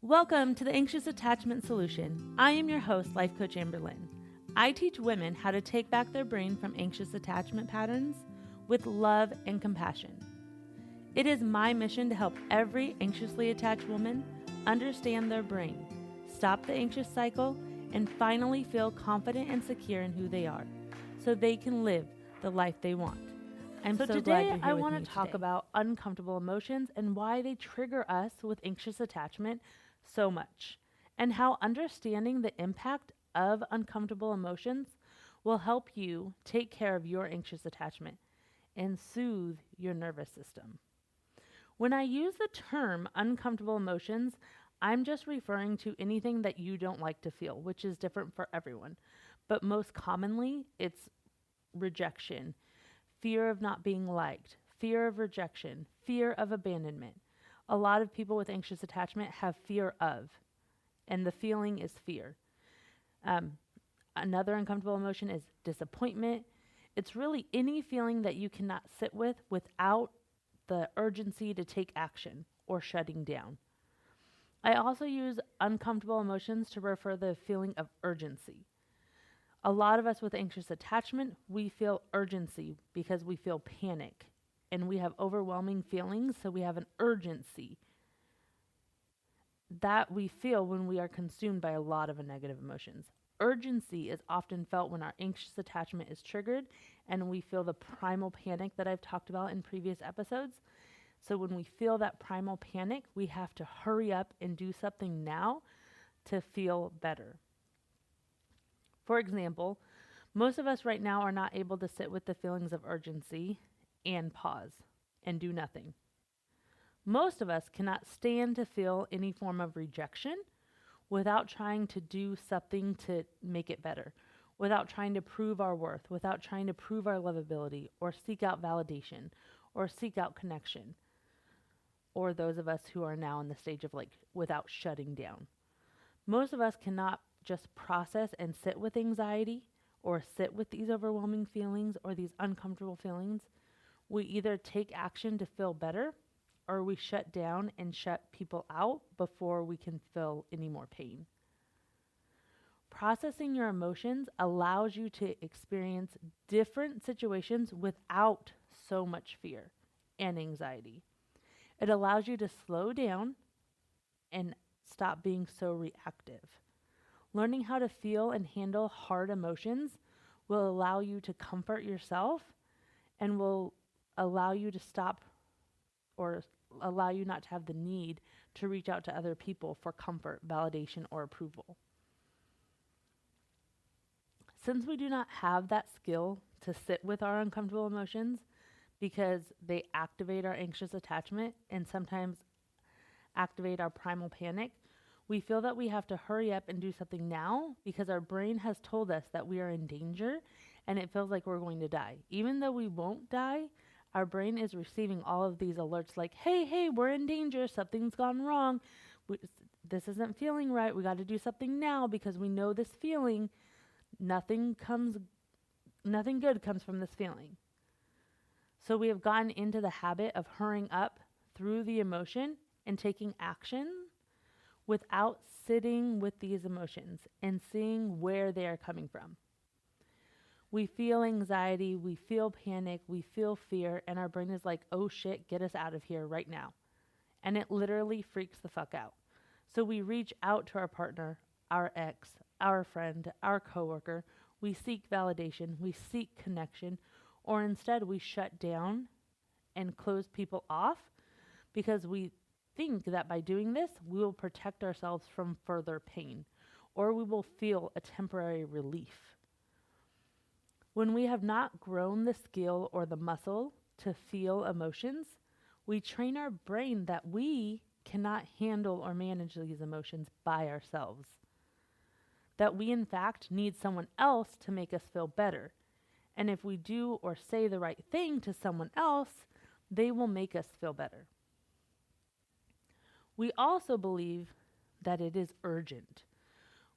Welcome to the Anxious Attachment Solution. I am your host, Life Coach Amberlynn. I teach women how to take back their brain from anxious attachment patterns with love and compassion. It is my mission to help every anxiously attached woman understand their brain, stop the anxious cycle, and finally feel confident and secure in who they are so they can live the life they want. I'm so glad today you're here I with want me to talk today. about uncomfortable emotions and why they trigger us with anxious attachment so much, and how understanding the impact of uncomfortable emotions will help you take care of your anxious attachment and soothe your nervous system. When I use the term uncomfortable emotions, I'm just referring to anything that you don't like to feel, which is different for everyone. But most commonly, it's rejection, fear of not being liked, fear of rejection, fear of abandonment. A lot of people with anxious attachment have fear of, and the feeling is fear. Another uncomfortable emotion is disappointment. It's really any feeling that you cannot sit with without the urgency to take action or shutting down. I also use uncomfortable emotions to refer to the feeling of urgency. A lot of us with anxious attachment, we feel urgency because we feel panic and we have overwhelming feelings, so we have an urgency that we feel when we are consumed by a lot of negative emotions. Urgency is often felt when our anxious attachment is triggered and we feel the primal panic that I've talked about in previous episodes. So when we feel that primal panic, we have to hurry up and do something now to feel better. For example, most of us right now are not able to sit with the feelings of urgency and pause and do nothing. Most of us cannot stand to feel any form of rejection without trying to do something to make it better, without trying to prove our worth, without trying to prove our lovability or seek out validation or seek out connection. Or those of us who are now in the stage of without shutting down. Most of us cannot just process and sit with anxiety or sit with these overwhelming feelings or these uncomfortable feelings. We either take action to feel better or we shut down and shut people out before we can feel any more pain. Processing your emotions allows you to experience different situations without so much fear and anxiety. It allows you to slow down and stop being so reactive. Learning how to feel and handle hard emotions will allow you to comfort yourself and will allow you to stop or allow you not to have the need to reach out to other people for comfort, validation, or approval. Since we do not have that skill to sit with our uncomfortable emotions because they activate our anxious attachment and sometimes activate our primal panic, we feel that we have to hurry up and do something now because our brain has told us that we are in danger and it feels like we're going to die. Even though we won't die, our brain is receiving all of these alerts like, hey, we're in danger, something's gone wrong, this isn't feeling right, we got to do something now because we know this feeling, nothing good comes from this feeling. So we have gotten into the habit of hurrying up through the emotion and taking action without sitting with these emotions and seeing where they are coming from. We feel anxiety, we feel panic, we feel fear, and our brain is like, oh shit, get us out of here right now. And it literally freaks the fuck out. So we reach out to our partner, our ex, our friend, our coworker. We seek validation, we seek connection, or instead we shut down and close people off because we think that by doing this, we will protect ourselves from further pain, or we will feel a temporary relief. When we have not grown the skill or the muscle to feel emotions, we train our brain that we cannot handle or manage these emotions by ourselves. That we, in fact, need someone else to make us feel better. And if we do or say the right thing to someone else, they will make us feel better. We also believe that it is urgent.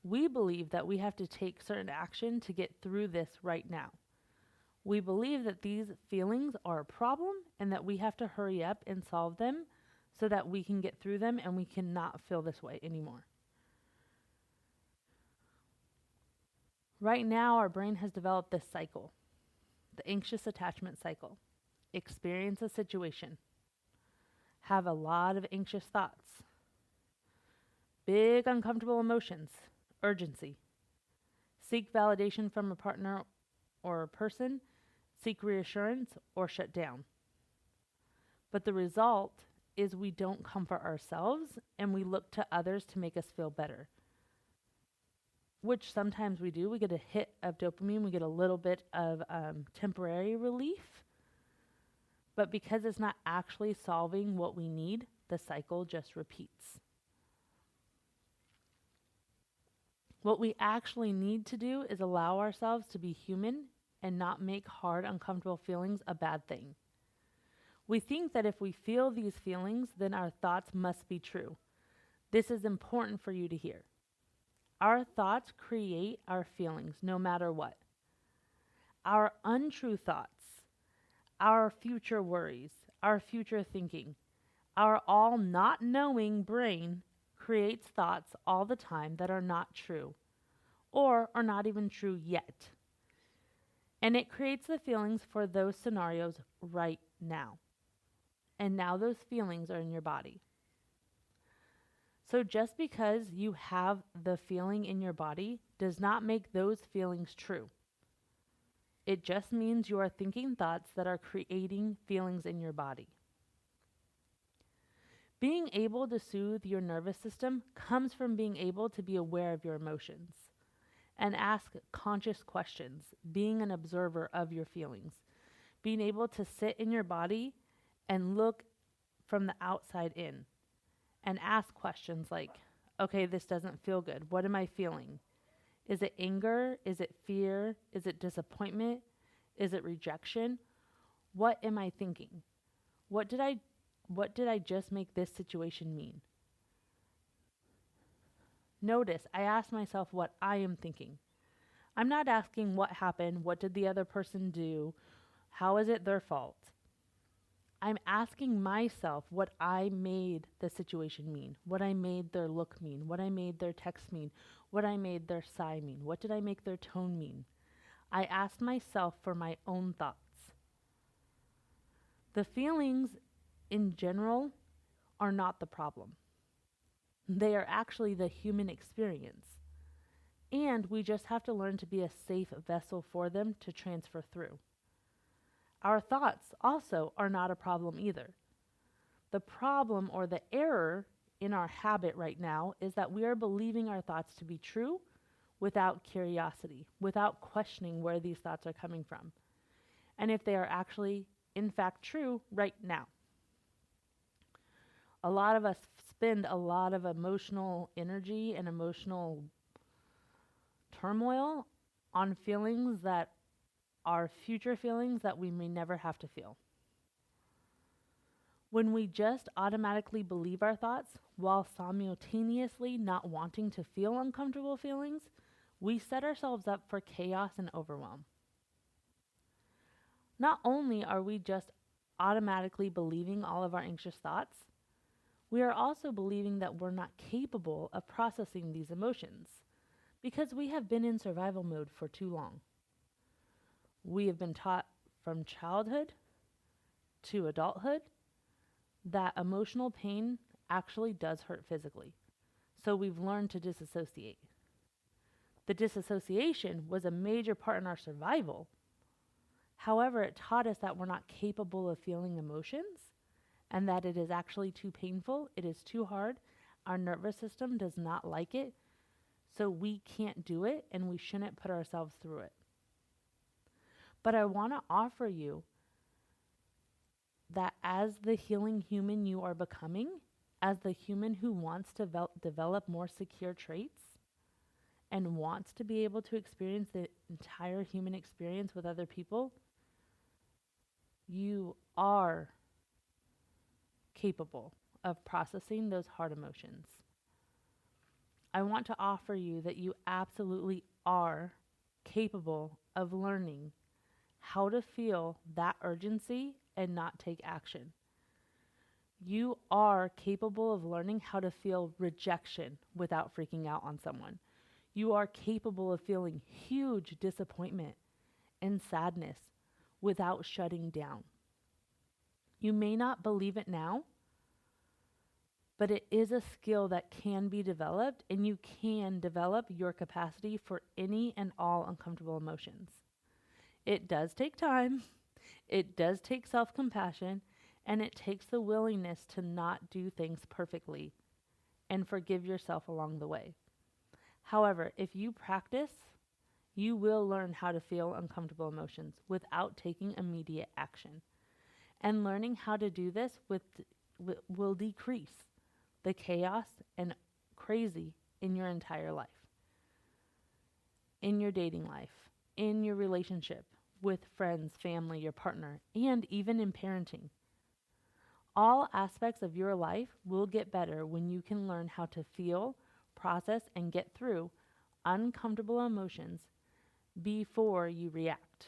We believe that we have to take certain action to get through this right now. We believe that these feelings are a problem and that we have to hurry up and solve them so that we can get through them and we cannot feel this way anymore. Right now, our brain has developed this cycle, the anxious attachment cycle. Experience a situation, have a lot of anxious thoughts, big uncomfortable emotions, urgency, seek validation from a partner or a person, seek reassurance, or shut down. But the result is we don't comfort ourselves and we look to others to make us feel better, which sometimes we do. We get a hit of dopamine, we get a little bit of temporary relief. But because it's not actually solving what we need, the cycle just repeats. What we actually need to do is allow ourselves to be human and not make hard, uncomfortable feelings a bad thing. We think that if we feel these feelings, then our thoughts must be true. This is important for you to hear. Our thoughts create our feelings no matter what. Our untrue thoughts, our future worries, our future thinking, our all not knowing brain creates thoughts all the time that are not true or are not even true yet. And it creates the feelings for those scenarios right now. And now those feelings are in your body. So just because you have the feeling in your body does not make those feelings true. It just means you are thinking thoughts that are creating feelings in your body. Being able to soothe your nervous system comes from being able to be aware of your emotions and ask conscious questions, being an observer of your feelings, being able to sit in your body and look from the outside in and ask questions like, okay, this doesn't feel good. What am I feeling? Is it anger? Is it fear? Is it disappointment? Is it rejection? What am I thinking? What did I just make this situation mean? Notice I asked myself what I am thinking. I'm not asking what happened, what did the other person do, how is it their fault? I'm asking myself what I made the situation mean, what I made their look mean, what I made their text mean, what I made their sigh mean, what did I make their tone mean? I asked myself for my own thoughts. The feelings in general are not the problem. They are actually the human experience. And we just have to learn to be a safe vessel for them to transfer through. Our thoughts also are not a problem either. The problem or the error in our habit right now is that we are believing our thoughts to be true without curiosity, without questioning where these thoughts are coming from, and if they are actually, in fact, true right now. A lot of us spend a lot of emotional energy and emotional turmoil on feelings that are future feelings that we may never have to feel. When we just automatically believe our thoughts while simultaneously not wanting to feel uncomfortable feelings, we set ourselves up for chaos and overwhelm. Not only are we just automatically believing all of our anxious thoughts, we are also believing that we're not capable of processing these emotions because we have been in survival mode for too long. We have been taught from childhood to adulthood that emotional pain actually does hurt physically. So we've learned to disassociate. The disassociation was a major part in our survival. However, it taught us that we're not capable of feeling emotions and that it is actually too painful, it is too hard, our nervous system does not like it, so we can't do it and we shouldn't put ourselves through it. But I want to offer you that as the healing human you are becoming, as the human who wants to develop more secure traits and wants to be able to experience the entire human experience with other people, you are capable of processing those hard emotions. I want to offer you that you absolutely are capable of learning how to feel that urgency and not take action. You are capable of learning how to feel rejection without freaking out on someone. You are capable of feeling huge disappointment and sadness without shutting down. You may not believe it now, but it is a skill that can be developed, and you can develop your capacity for any and all uncomfortable emotions. It does take time, it does take self compassion, and it takes the willingness to not do things perfectly and forgive yourself along the way. However, if you practice, you will learn how to feel uncomfortable emotions without taking immediate action. And learning how to do this will decrease the chaos and crazy in your entire life, in your dating life, in your relationship with friends, family, your partner, and even in parenting. All aspects of your life will get better when you can learn how to feel, process, and get through uncomfortable emotions before you react.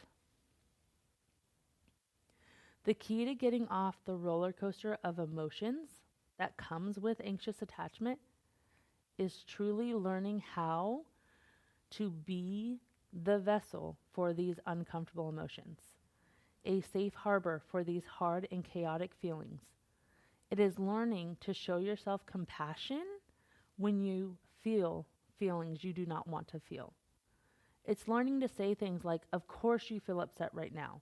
The key to getting off the roller coaster of emotions that comes with anxious attachment is truly learning how to be the vessel for these uncomfortable emotions, a safe harbor for these hard and chaotic feelings. It is learning to show yourself compassion when you feel feelings you do not want to feel. It's learning to say things like, "Of course you feel upset right now.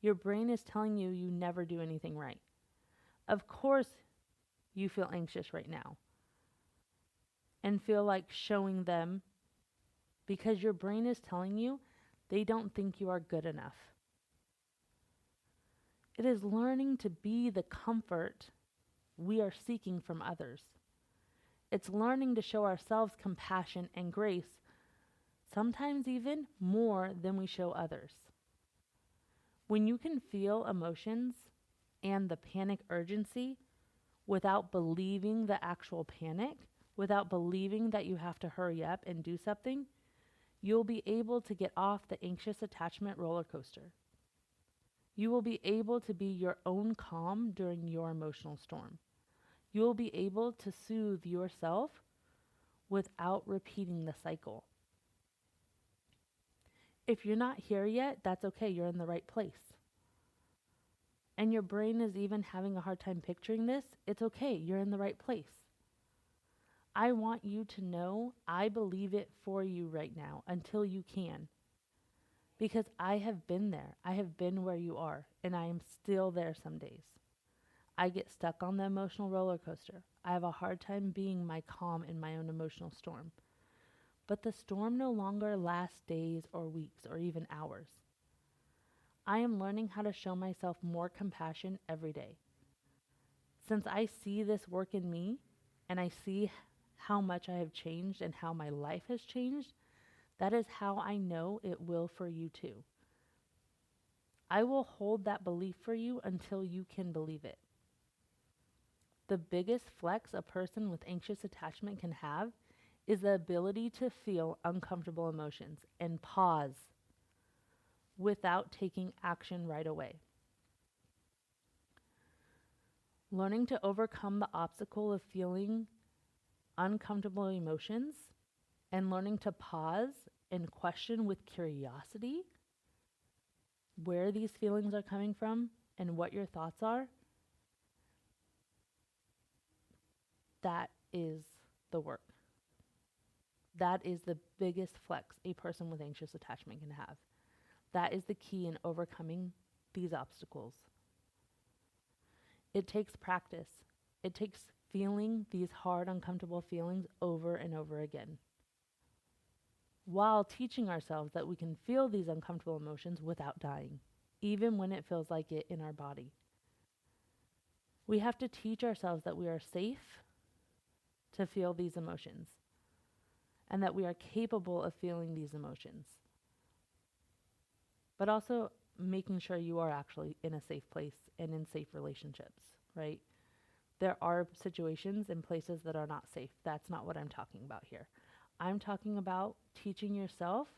Your brain is telling you you never do anything right. Of course you feel anxious right now." And feel like showing them because your brain is telling you they don't think you are good enough. It is learning to be the comfort we are seeking from others. It's learning to show ourselves compassion and grace, sometimes even more than we show others. When you can feel emotions and the panic urgency without believing the actual panic, without believing that you have to hurry up and do something, you'll be able to get off the anxious attachment roller coaster. You will be able to be your own calm during your emotional storm. You will be able to soothe yourself without repeating the cycle. If you're not here yet, that's okay. You're in the right place. And your brain is even having a hard time picturing this, it's okay. You're in the right place. I want you to know I believe it for you right now until you can. Because I have been there. I have been where you are, and I am still there some days. I get stuck on the emotional roller coaster. I have a hard time being my calm in my own emotional storm. But the storm no longer lasts days or weeks or even hours. I am learning how to show myself more compassion every day. Since I see this work in me and I see how much I have changed and how my life has changed, that is how I know it will for you too. I will hold that belief for you until you can believe it. The biggest flex a person with anxious attachment can have is the ability to feel uncomfortable emotions and pause without taking action right away. Learning to overcome the obstacle of feeling uncomfortable emotions and learning to pause and question with curiosity where these feelings are coming from and what your thoughts are, that is the work. That is the biggest flex a person with anxious attachment can have. That is the key in overcoming these obstacles. It takes practice. It takes feeling these hard, uncomfortable feelings over and over again, while teaching ourselves that we can feel these uncomfortable emotions without dying, even when it feels like it in our body. We have to teach ourselves that we are safe to feel these emotions and that we are capable of feeling these emotions. But also making sure you are actually in a safe place and in safe relationships, right? There are situations and places that are not safe. That's not what I'm talking about here. I'm talking about teaching yourself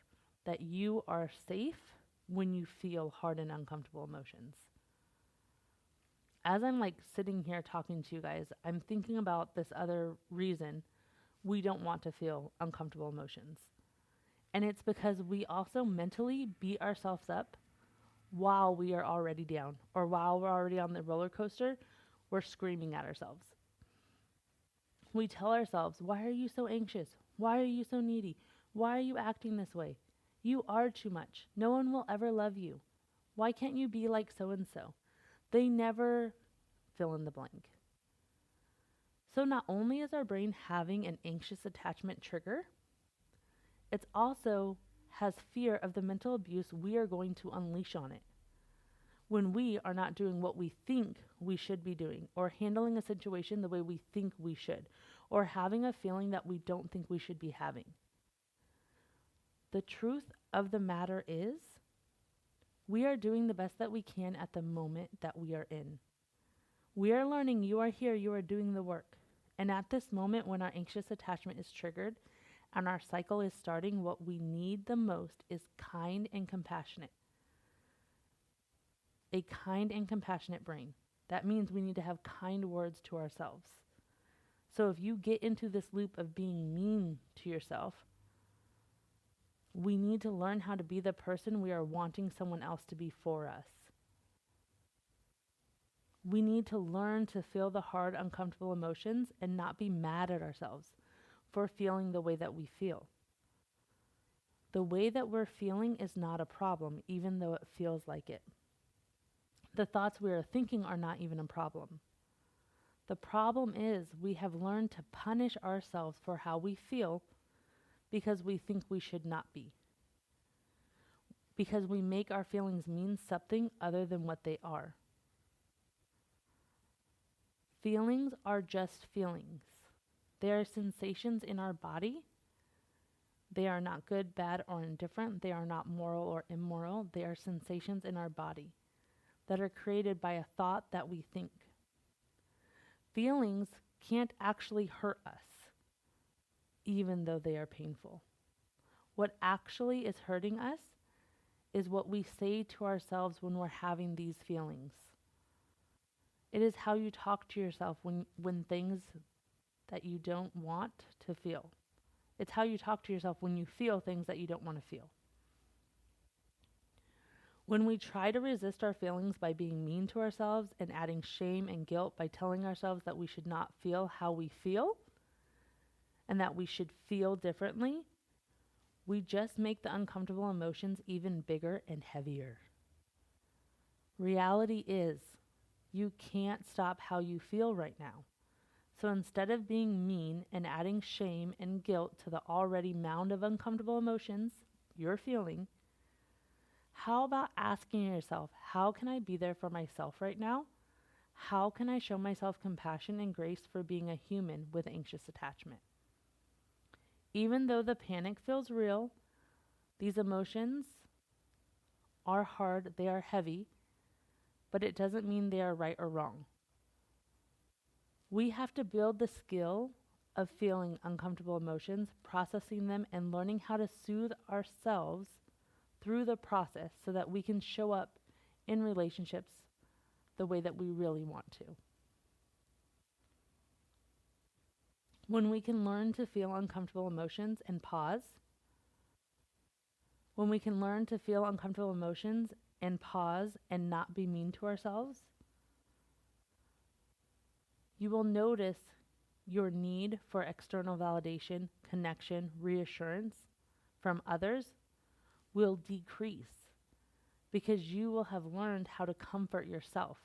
that you are safe when you feel hard and uncomfortable emotions. as I'm like sitting here talking to you guys, I'm thinking about this other reason we don't want to feel uncomfortable emotions. And it's because we also mentally beat ourselves up while we are already down or while we're already on the roller coaster, we're screaming at ourselves. We tell ourselves, why are you so anxious? Why are you so needy? Why are you acting this way? You are too much. No one will ever love you. Why can't you be like so and so? They never fill in the blank. So not only is our brain having an anxious attachment trigger, it also has fear of the mental abuse we are going to unleash on it when we are not doing what we think we should be doing, or handling a situation the way we think we should, or having a feeling that we don't think we should be having. The truth of the matter is, we are doing the best that we can at the moment that we are in. We are learning, you are here, you are doing the work. And at this moment, when our anxious attachment is triggered and our cycle is starting, what we need the most is kind and compassionate. A kind and compassionate brain. That means we need to have kind words to ourselves. So if you get into this loop of being mean to yourself, we need to learn how to be the person we are wanting someone else to be for us. We need to learn to feel the hard, uncomfortable emotions and not be mad at ourselves for feeling the way that we feel. The way that we're feeling is not a problem, even though it feels like it. The thoughts we are thinking are not even a problem. The problem is we have learned to punish ourselves for how we feel because we think we should not be. Because we make our feelings mean something other than what they are. Feelings are just feelings. They are sensations in our body. They are not good, bad, or indifferent. They are not moral or immoral. They are sensations in our body that are created by a thought that we think. Feelings can't actually hurt us, even though they are painful. What actually is hurting us is what we say to ourselves when we're having these feelings. It is how you talk to yourself when things that you don't want to feel. It's how you talk to yourself when you feel things that you don't want to feel. When we try to resist our feelings by being mean to ourselves and adding shame and guilt by telling ourselves that we should not feel how we feel and that we should feel differently, we just make the uncomfortable emotions even bigger and heavier. Reality is, you can't stop how you feel right now. So instead of being mean and adding shame and guilt to the already mound of uncomfortable emotions you're feeling, how about asking yourself, how can I be there for myself right now? How can I show myself compassion and grace for being a human with anxious attachment? Even though the panic feels real, these emotions are hard, they are heavy, but it doesn't mean they are right or wrong. We have to build the skill of feeling uncomfortable emotions, processing them, and learning how to soothe ourselves through the process so that we can show up in relationships the way that we really want to. When we can learn to feel uncomfortable emotions and pause, when we can learn to feel uncomfortable emotions and pause and not be mean to ourselves, you will notice your need for external validation, connection, reassurance from others will decrease because you will have learned how to comfort yourself.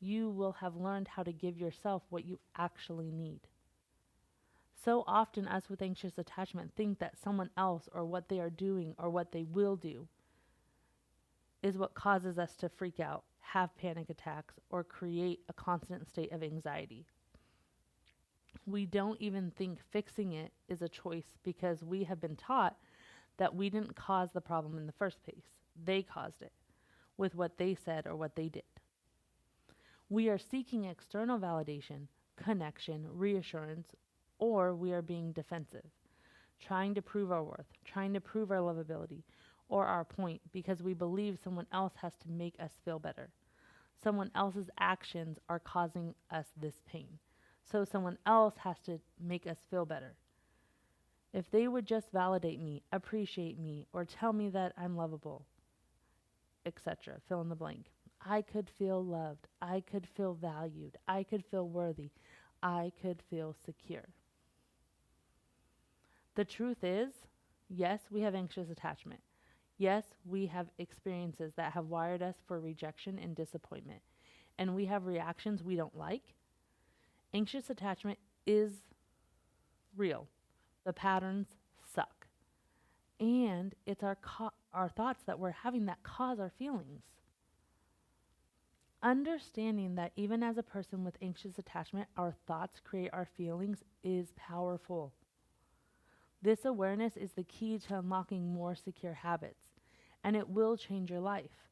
You will have learned how to give yourself what you actually need. So often, us with anxious attachment think that someone else or what they are doing or what they will do is what causes us to freak out, have panic attacks, or create a constant state of anxiety. We don't even think fixing it is a choice because we have been taught that we didn't cause the problem in the first place. They caused it with what they said or what they did. We are seeking external validation, connection, reassurance, or we are being defensive, trying to prove our worth, trying to prove our lovability or our point because we believe someone else has to make us feel better. Someone else's actions are causing us this pain. So someone else has to make us feel better. If they would just validate me, appreciate me, or tell me that I'm lovable, etc., fill in the blank, I could feel loved. I could feel valued. I could feel worthy. I could feel secure. The truth is, yes, we have anxious attachment. Yes, we have experiences that have wired us for rejection and disappointment, and we have reactions we don't like. Anxious attachment is real. The patterns suck. And it's our thoughts that we're having that cause our feelings. Understanding that even as a person with anxious attachment, our thoughts create our feelings is powerful. This awareness is the key to unlocking more secure habits, and it will change your life.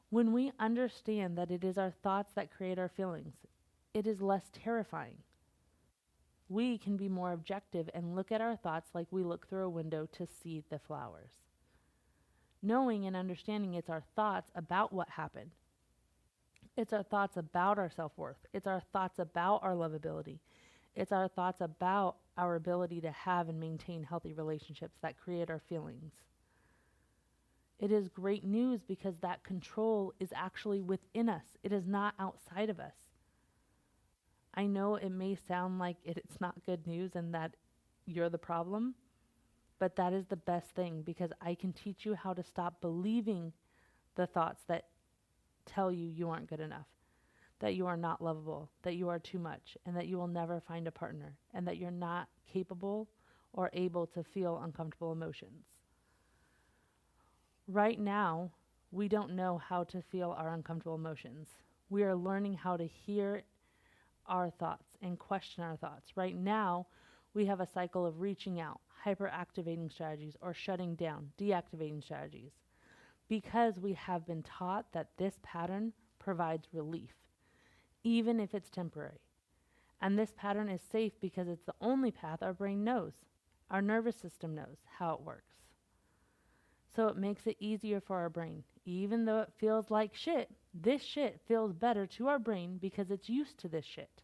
When we understand that it is our thoughts that create our feelings, it is less terrifying. We can be more objective and look at our thoughts like we look through a window to see the flowers. Knowing and understanding it's our thoughts about what happened. It's our thoughts about our self-worth. It's our thoughts about our lovability. It's our thoughts about our ability to have and maintain healthy relationships that create our feelings. It is great news because that control is actually within us. It is not outside of us. I know it may sound like it's not good news and that you're the problem, but that is the best thing because I can teach you how to stop believing the thoughts that tell you you aren't good enough, that you are not lovable, that you are too much, and that you will never find a partner, and that you're not capable or able to feel uncomfortable emotions. Right now, we don't know how to feel our uncomfortable emotions. We are learning how to hear our thoughts and question our thoughts. Right now, we have a cycle of reaching out, hyperactivating strategies, or shutting down, deactivating strategies, because we have been taught that this pattern provides relief, even if it's temporary. And this pattern is safe because it's the only path our brain knows. Our nervous system knows how it works. So it makes it easier for our brain. Even though it feels like shit, this shit feels better to our brain because it's used to this shit.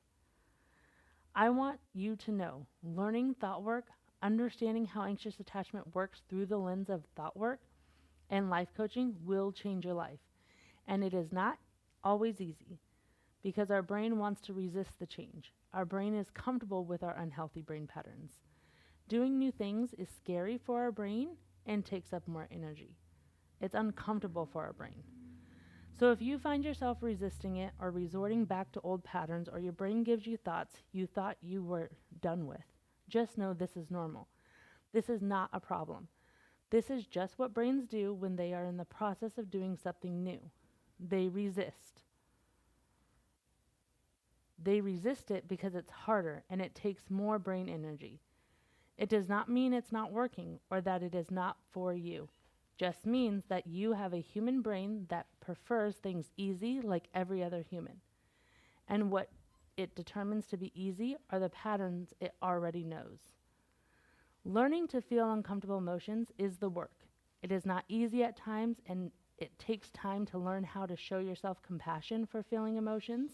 I want you to know, learning thought work, understanding how anxious attachment works through the lens of thought work and life coaching will change your life. And it is not always easy because our brain wants to resist the change. Our brain is comfortable with our unhealthy brain patterns. Doing new things is scary for our brain and takes up more energy. It's uncomfortable for our brain. So if you find yourself resisting it or resorting back to old patterns or your brain gives you thoughts you thought you were done with, just know this is normal. This is not a problem. This is just what brains do when they are in the process of doing something new. They resist. They resist it because it's harder and it takes more brain energy. It does not mean it's not working or that it is not for you. Just means that you have a human brain that prefers things easy like every other human. And what it determines to be easy are the patterns it already knows. Learning to feel uncomfortable emotions is the work. It is not easy at times, and it takes time to learn how to show yourself compassion for feeling emotions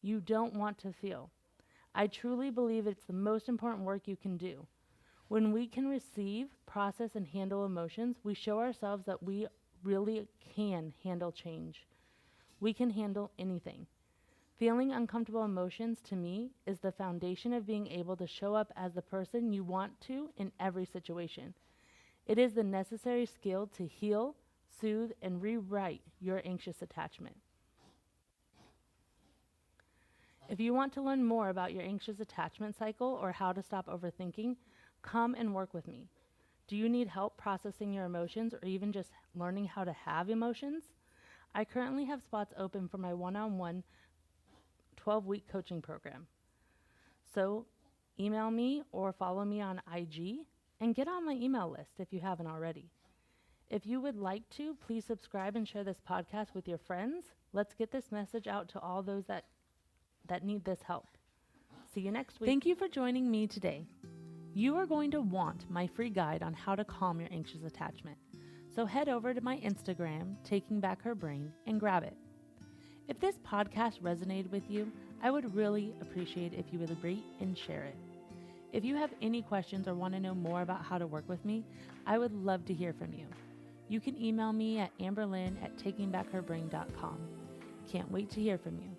you don't want to feel. I truly believe it's the most important work you can do. When we can receive, process, and handle emotions, we show ourselves that we really can handle change. We can handle anything. Feeling uncomfortable emotions, to me, is the foundation of being able to show up as the person you want to in every situation. It is the necessary skill to heal, soothe, and rewrite your anxious attachment. If you want to learn more about your anxious attachment cycle or how to stop overthinking, come and work with me. Do you need help processing your emotions or even just learning how to have emotions? I currently have spots open for my one-on-one 12-week coaching program. So email me or follow me on IG and get on my email list if you haven't already. If you would like to, please subscribe and share this podcast with your friends. Let's get this message out to all those that need this help. See you next week. Thank you for joining me today. You are going to want my free guide on how to calm your anxious attachment. So head over to my Instagram, Taking Back Her Brain, and grab it. If this podcast resonated with you, I would really appreciate if you would rate and share it. If you have any questions or want to know more about how to work with me, I would love to hear from you. You can email me at amberlynn@takingbackherbrain.com. Can't wait to hear from you.